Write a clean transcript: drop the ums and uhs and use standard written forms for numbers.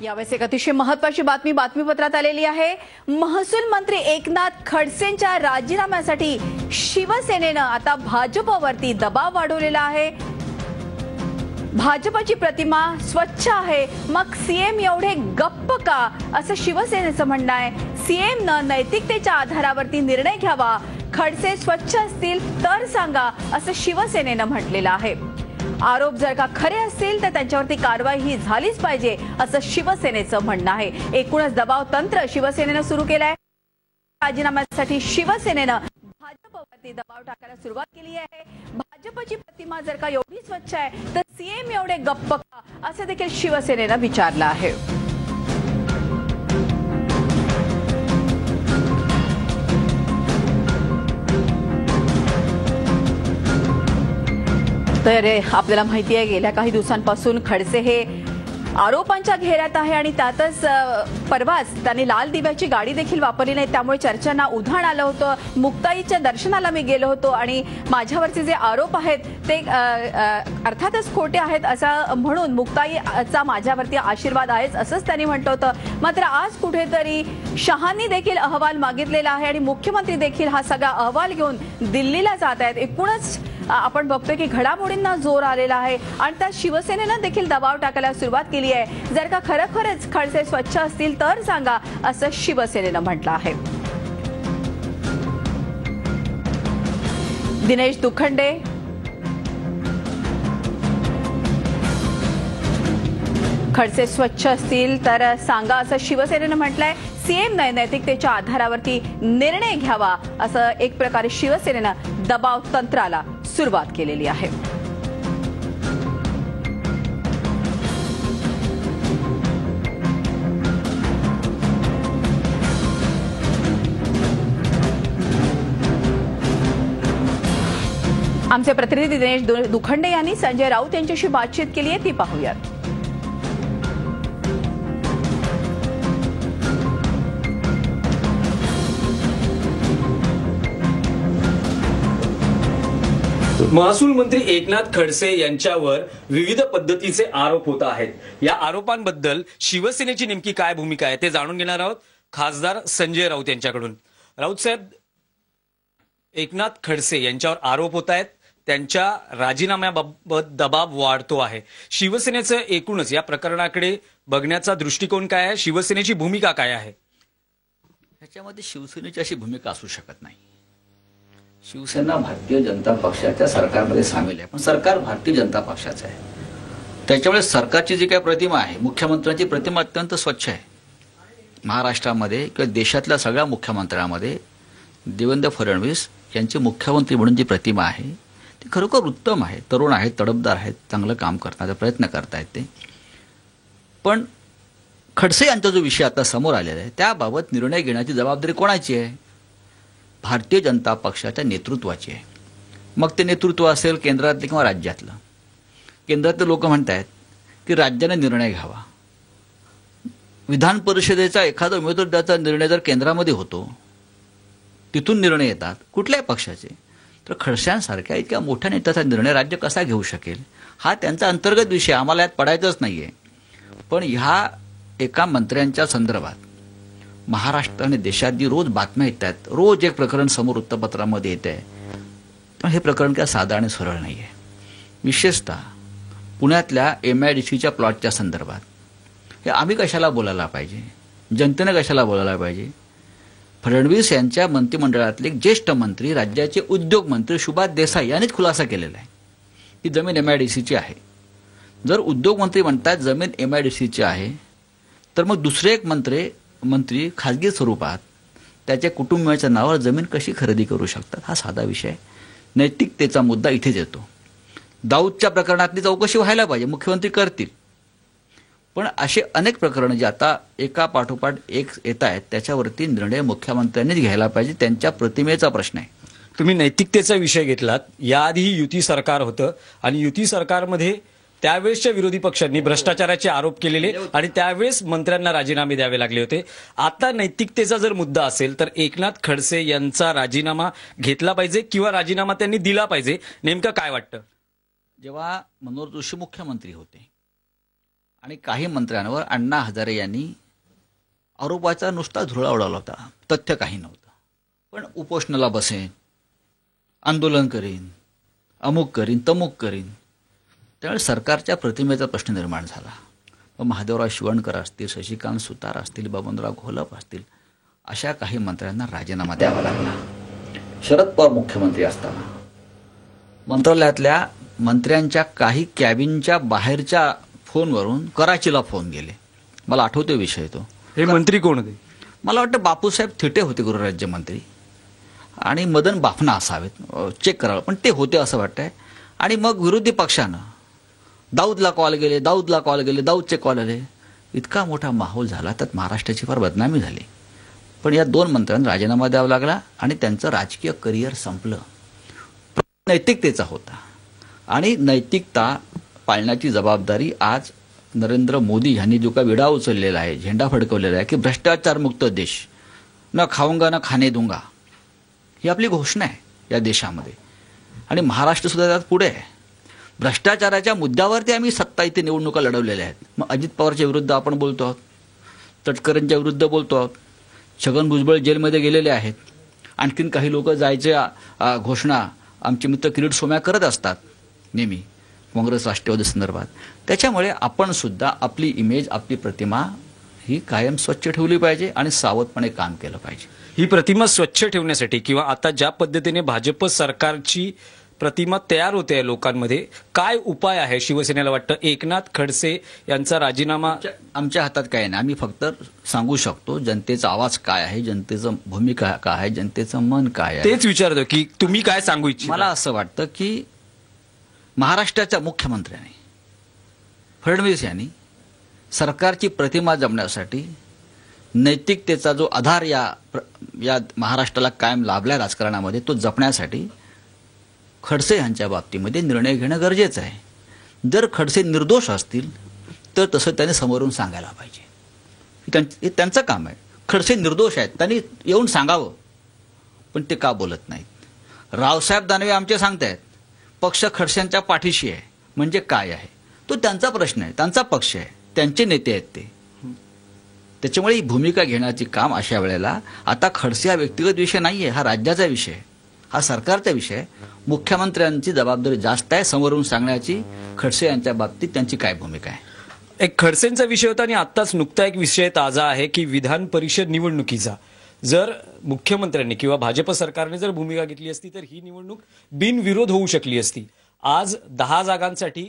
यावेळेस एक अतिशय महत्त्वाची बातमीपत्रात आलेली आहे। महसूल मंत्री एकनाथ खडसेंच्या राजीनाम्यासाठी शिवसेनेनं आता भाजपवरती दबाव वाढवलेला आहे। भाजपची प्रतिमा स्वच्छ आहे, मग सीएम एवढे गप्प का, असं शिवसेनेचं म्हणणं आहे। सीएमनं नैतिकतेच्या आधारावरती निर्णय घ्यावा, खडसे स्वच्छ असतील तर सांगा, असं शिवसेनेनं म्हटलेलं आहे। आरोप जर का खरे असतील तर त्यांच्यावरती कारवाई ही झालीच पाहिजे, असं शिवसेनेचं म्हणणं आहे। एकूणच दबाव तंत्र शिवसेनेनं सुरू केलंय। राजीनाम्यासाठी शिवसेनेनं भाजपवरती दबाव टाकायला सुरुवात केली आहे। भाजपची प्रतिमा जर का एवढी स्वच्छ आहे तर सीएम एवढे गप्प का, असं देखील शिवसेनेनं विचारलं आहे। तर आपल्याला माहिती आहे गेल्या काही दिवसांपासून खडसे हे आरोपांच्या घेऱ्यात आहे आणि त्यातच परवाच त्यांनी लाल दिव्याची गाडी देखील वापरली नाही, त्यामुळे चर्चांना उधाण आलं होतं। मुक्ताईच्या दर्शनाला मी गेलो होतो आणि माझ्यावरचे जे आरोप आहेत ते अर्थातच खोटे आहेत असं म्हणून मुक्ताईचा माझ्यावरती आशीर्वाद आहेच असंच त्यांनी म्हटलं होतं। मात्र आज कुठेतरी शहांनी देखील अहवाल मागितलेला आहे आणि मुख्यमंत्री देखील हा सगळा अहवाल घेऊन दिल्लीला जात आहेत। एकूणच आपण बघतोय की घडामोडींना जोर आलेला आहे आणि त्या शिवसेनेनं देखील दबाव टाकायला सुरुवात केली आहे। जर का खरोखरच खडसे स्वच्छ असतील तर सांगा, असं शिवसेनेनं म्हटलं आहे। दिनेश दुखंडे, खडसे स्वच्छ असतील तर सांगा, असं शिवसेनेनं म्हटलंय। सीएम नैतिकतेच्या आधारावरती निर्णय घ्यावा, असं एक प्रकारे शिवसेनेनं दबाव तंत्राला सुरुवात केलेली आहे। आमचे प्रतिनिधी दिनेश दुखंडे यांनी संजय राऊत यांच्याशी बातचीत केली आहे, ती पाहूयात। महसूल मंत्री एकनाथ खडसे यांच्यावर विविध पद्धतीचे आरोप होत आहेत। या आरोपांबद्दल शिवसेनेची नेमकी काय भूमिका आहे ते जाणून घेणार आहोत खासदार संजय राऊत यांच्याकडून। राऊत साहेब, एकनाथ खडसे यांच्यावर आरोप होत आहेत, त्यांच्या राजीनाम्याबाबत दबाव वाढतो आहे। शिवसेनेचं एकूणच या प्रकरणाकडे बघण्याचा दृष्टिकोन काय आहे, शिवसेनेची भूमिका काय आहे? ह्याच्यामध्ये शिवसेनेची अशी भूमिका असू शकत नाही। शिवसेना भारतीय जनता पक्षाच्या सरकारमध्ये सामील आहे, पण सरकार भारतीय जनता पक्षाचं आहे। त्याच्यामुळे सरकारची जी काही प्रतिमा आहे, मुख्यमंत्र्यांची प्रतिमा अत्यंत स्वच्छ आहे। महाराष्ट्रामध्ये किंवा देशातल्या सगळ्या मुख्यमंत्र्यांमध्ये देवेंद्र फडणवीस यांची मुख्यमंत्री म्हणून जी प्रतिमा आहे ती खरोखर उत्तम आहे। तरुण आहेत, तडफदार आहेत, चांगलं काम करण्याचा प्रयत्न करतायत ते। पण खडसे यांचा जो विषय आता समोर आलेला आहे त्याबाबत निर्णय घेण्याची जबाबदारी कोणाची आहे? भारतीय जनता पक्षाच्या नेतृत्वाची आहे। मग ते नेतृत्व असेल केंद्रातलं किंवा राज्यातलं। केंद्रातले लोक म्हणतात की राज्याने निर्णय घ्यावा। विधान परिषदेचा एखादा उमेदवाराचा निर्णय जर केंद्रामध्ये होतो, तिथून निर्णय येतात कुठल्याही पक्षाचे, तर खडसेंसारख्या इतक्या मोठ्या नेत्याचा निर्णय राज्य कसा घेऊ शकेल? हा त्यांचा अंतर्गत विषय, आम्हाला यात पडायचंच नाहीये। पण ह्या एका मंत्र्यांच्या संदर्भात महाराष्ट्र आणि देशात जी रोज बातम्या येतात, रोज एक प्रकरण समोर वृत्तपत्रामध्ये येत आहे, पण हे प्रकरण काय साधा आणि सरळ नाही आहे। विशेषतः पुण्यातल्या MIDCच्या प्लॉटच्या संदर्भात हे आम्ही कशाला बोलायला पाहिजे, जनतेने कशाला बोलायला पाहिजे? फडणवीस यांच्या मंत्रिमंडळातले ज्येष्ठ मंत्री, राज्याचे उद्योग मंत्री सुभाष देसाई यांनीच खुलासा केलेला आहे की जमीन MIDCची आहे। जर उद्योग मंत्री म्हणतात जमीन MIDCची आहे, तर मग दुसरे एक मंत्री खाजगी स्वरूपात त्याच्या कुटुंबियाच्या नावावर जमीन कशी खरेदी करू शकतात? हा साधा विषय। नैतिकतेचा मुद्दा इथेच येतो। दाऊदच्या प्रकरणातली चौकशी व्हायला पाहिजे, मुख्यमंत्री करतील, पण असे अनेक प्रकरणं जे आता एका पाठोपाठ एक येत आहेत त्याच्यावरती निर्णय मुख्यमंत्र्यांनीच घ्यायला पाहिजे। त्यांच्या प्रतिमेचा प्रश्न आहे। तुम्ही नैतिकतेचा विषय घेतलात, याआधी युती सरकार होतं आणि युती सरकारमध्ये त्यावेळेसच्या विरोधी पक्षांनी भ्रष्टाचाराचे आरोप केलेले आणि त्यावेळेस मंत्र्यांना राजीनामे द्यावे लागले होते। आता नैतिकतेचा जर मुद्दा असेल तर एकनाथ खडसे यांचा राजीनामा घेतला पाहिजे किंवा राजीनामा त्यांनी दिला पाहिजे, नेमकं काय वाटतं? जेव्हा मनोहर जोशी मुख्यमंत्री होते आणि काही मंत्र्यांवर अण्णा हजारे यांनी आरोपाचा नुसता धुळा उडवला होता. तथ्य काही नव्हतं. पण उपोषणाला बसेन, आंदोलन करीन, अमुक करीन, तमुक करीन. त्यावेळेस सरकारच्या प्रतिमेचा प्रश्न निर्माण झाला. मग महादेवराव शिवणकर असतील, शशिकांत सुतार असतील, बबनराव घोलप असतील, अशा काही मंत्र्यांना राजीनामा द्यावा लागला. शरद पवार मुख्यमंत्री असताना मंत्रालयातल्या मंत्र्यांच्या काही कॅबिनच्या बाहेरच्या फोनवरून कराचीला फोन गेले. मला आठवतो विषय तो. हे मंत्री कोण होते? मला वाटतं बापूसाहेब थिटे होते गृहराज्यमंत्री आणि मदन बाफना असावेत, चेक करावं, पण ते होते असं वाटतंय. आणि मग विरोधी पक्षानं दाऊदला कॉल गेले, दाऊदचे कॉल आले. इतका मोठा माहोल झाला, त्यात महाराष्ट्राची फार बदनामी झाली. पण या 2 मंत्र्यांना राजीनामा द्यावा लागला आणि त्यांचं राजकीय करिअर संपलं. नैतिकतेचा होता आणि नैतिकता पाळण्याची जबाबदारी आज नरेंद्र मोदी यांनी जो का विडा उचललेला आहे, झेंडा फडकवलेला आहे की भ्रष्टाचारमुक्त देश, न खाऊंगा न खाणे दूंगा, ही आपली घोषणा आहे या देशामध्ये. आणि महाराष्ट्र सुद्धा त्यात पुढे आहे. भ्रष्टाचाराच्या मुद्द्यावरती आम्ही सत्ता इथे निवडणुका लढवलेल्या आहेत. मग अजित पवारच्या विरुद्ध आपण बोलतो आहोत, तटकरेंच्या विरुद्ध बोलतो आहोत, छगन भुजबळ जेलमध्ये गेलेले आहेत, आणखीन काही लोक जायचे घोषणा आमचे मित्र किरीट सोमय्या करत असतात नेहमी काँग्रेस राष्ट्रवादी संदर्भात. त्याच्यामुळे आपण सुद्धा आपली इमेज, आपली प्रतिमा ही कायम स्वच्छ ठेवली पाहिजे आणि सावधपणे काम केलं पाहिजे. ही प्रतिमा स्वच्छ ठेवण्यासाठी किंवा आता ज्या पद्धतीने भाजप सरकारची प्रतिमा तयार होते लोकांमध्ये, काय उपाय आहे शिवसेनेला वाटतं? एकनाथ खडसे यांचा राजीनामा आमच्या हातात काय नाही. आम्ही फक्त सांगू शकतो जनतेचा आवाज काय आहे, जनतेचं भूमिका काय आहे, जनतेचं मन काय आहे. तेच विचारतो की तुम्ही काय सांगू इच्छिता? मला असं वाटतं की महाराष्ट्राच्या मुख्यमंत्र्यांनी फडणवीस यांनी सरकारची प्रतिमा जपण्यासाठी नैतिकतेचा जो आधार या महाराष्ट्राला कायम लाभलाय राजकारणामध्ये, तो जपण्यासाठी खडसे यांच्या बाबतीमध्ये निर्णय घेणं गरजेचं आहे. जर खडसे निर्दोष असतील तर तसं त्यांनी समोरून सांगायला पाहिजे. हे त्यांचं काम आहे. खडसे निर्दोष आहेत, त्यांनी येऊन सांगावं. पण ते का बोलत नाहीत? रावसाहेब दानवे आमचे सांगतायत पक्ष खडसेंच्या पाठीशी आहे. म्हणजे काय आहे? तो त्यांचा प्रश्न आहे, त्यांचा पक्ष आहे, त्यांचे नेते आहेत ते. त्याच्यामुळे ही भूमिका घेण्याचे काम अशा वेळेला, आता खडसे हा व्यक्तिगत विषय नाही आहे, हा राज्याचा विषय आहे, हा सरकारचा विषय आहे. मुख्यमंत्र्यांची जबाबदारी जास्त आहे समोरून सांगण्याची. खडसे यांच्या बाबतीत त्यांची काय भूमिका आहे? एक खडसेंचा विषय होता आणि आत्ताच नुकता एक विषय ताजा आहे की विधान परिषद निवडणुकीचा जर मुख्यमंत्र्यांनी किंवा भाजप सरकारने जर भूमिका घेतली असती तर ही निवडणूक बिनविरोध होऊ शकली असती. आज 10 जागांसाठी